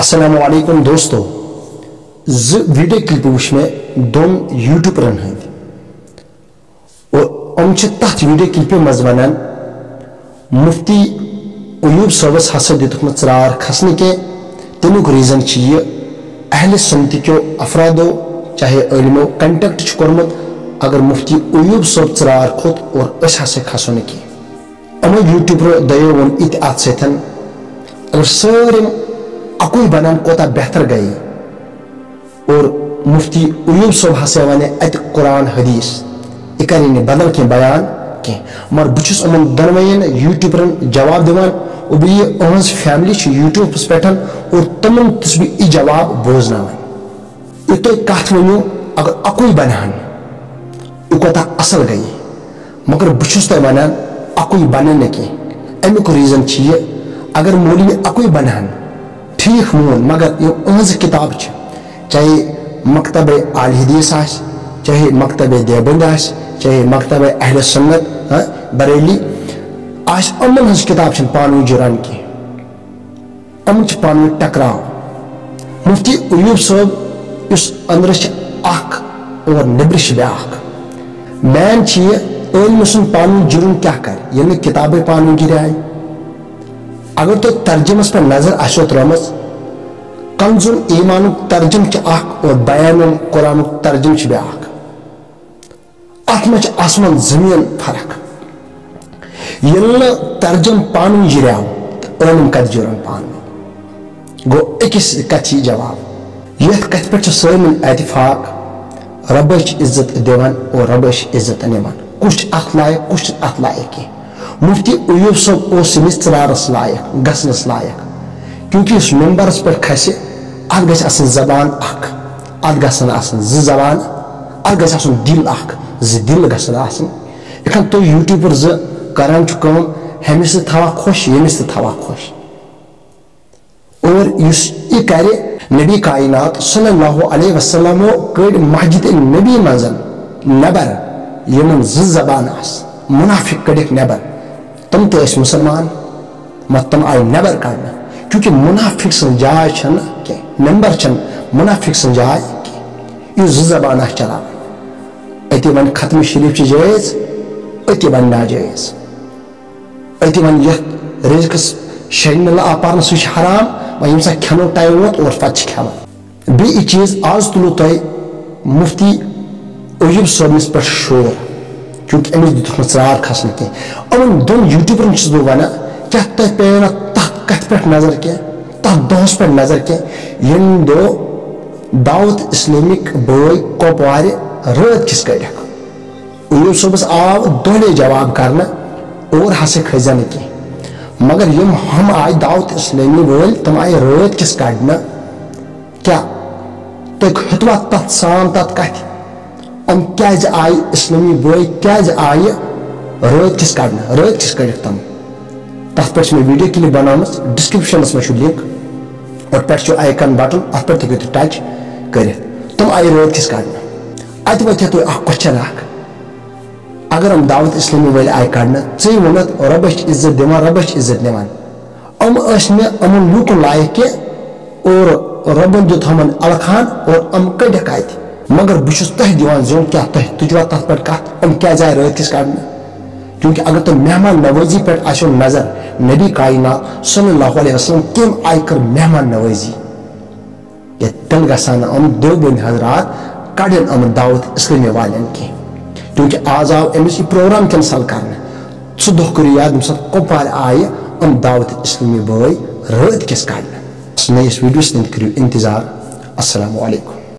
अस्सलामु अलैकुम दोस्तों वीडियो क्लिप वुच मे दोन यूट्यूबरन हंद और तथ वीडियो क्लिप मज वनान मुफ्ती अयूब सबस हसा दितुक चरार खसने के तमुक रीजन यह अहले सुन्नत क्यों अफरादो चाहे इल्मो कंटेक्ट कोर्मुत अगर मुफ्ती अयूब सब चरार खोत और अस हसा खसो के अमो यूट्यूबर दयो वन इत अत सतन अगर सारे अकुई बनान कोता बेहतर गई और मुफ्ती अयूब सब हसा वन अत कुरान हदीस यह कर बदल के बयान के मगर बहुत उन दोनवन यूट्यूबरन जवाब दिवान और बी अहज फैमिली यूट्यूब पे और तमन तुस बह जवाब बोजनान यह तुम कत वनो अगर अकुई बनान यह कोता असल गई मगर बहुत तुम वनान अकुई बन न अमुक रीजन यह अगर मौलवी अकुई बनान ठीक मोन मगर यह अहज किताब चाहे मकतब आल हदीस चाहे मकतब देवबंद चाहे मकतब अहले सुन्नत बरेली अमन हज किताब पान जुरान की अमन पान टकराव मुफ्ती अयूब साहब इस अंदर और नबर ब्या मैन इल्म सुन पान जुर्म क्या कर ये किताबें पान गिराय अगर तो तर्जमस पर नजर आसो त्रोमस कंजुल ईमान तर्जम और बयान कुरान तर्जम ब्या अत मे आसमान जमीन फर्क ये तर्जम पान गिराव तो इल्म कत जुरान पान गो अकिस कथ जवाब ये कथ पे सामन एतफाक रब इज्जत दिवान और रब इज्जत निवान कुछ अत लायक कुछ अत लायक मुफ्ती अयूब सब उस चरारस लायक गसनस लायक क्योंकि इस मेंबरस पे खसे अत गस जबान अत गसन जबान अत गस दिल दिल गसन इखन तो यूट्यूबर करान हमिस थवा खुश यमिस थवा खुश और यह कर नबी कायनात सल्लल्लाहु अलैहि वसल्लम कड़ मस्जिद नबी मजन नबर यमन जबान मुनाफिक कड़क नबर तम तो मुसलमान मत तम आय नबर कड़ना क्योंकि मुनाफिक सं जाय क्या नंबर मुनाफिक सं जाय यह जबान चलान अति वन खत्म शरीफ जायज अति वन नाजायज अति वन रिज़्क़ शैन पान सह हराम यम सा खनो टाइम वोत और पे खान बी चीज आज तुलो तुम मुफ्ती अयूब सबस पे शोर क्योंकि अमिस दित चार खसन कम दोन यूट्यूबरन बह वन क्या तुम पे तथ कथ पे नजर क्या तथ दोहस पे नजर क्या यम दो दावत इस्लामिक बय कपवार रात किस कड़क अयूब सबस आव दोहले जवाब करना और हसे खजा न मगर यम हम आय दावत इस्लामी वल तम आय रात किस कड़ना क्या तुम हतवा तथ सान तथ कथ क्या आय इस्लामी बय क्या आय रात किस कड़ना रात किस कड़क तम तथ पे वीडियो क्लिप बनाम डिस्क्रिप्शन में लिंक और पे आइकन बटन अत पे हूँ टच कर तुम आय रात किस कड़ना अत वो तुम क्वेश्चन अगर हम दावत इस्लामी वाल आय कड़ना ऐ वोनत रब इज्जत दिवान रब इज्जत निवान अमन लूकन लायक के और रबन दित हम अलखान और कड़क अत मगर बहुत तह दिवान जोन क्या तुझवा तथ पे कत क्या आय रात किस कड़ना क्योंकि अगर तुम मेहमान नवाजी पे आसो नजर नबी कायनात सल्लल्लाहु अलैहि वसल्लम कम आय कर मेहमान नवाजी ये तल गसान देवबंद हजरात कड़न अमन दावत इस्लामी वालन की क्योंकि आज आव अमिस प्रोग्राम कैंसल करना सह दह कर याद कपार आय दावत इस्लामी बय रात किस कड़ना नयस वीडियोस करो इंतजार। अस्सलामु अलैकुम।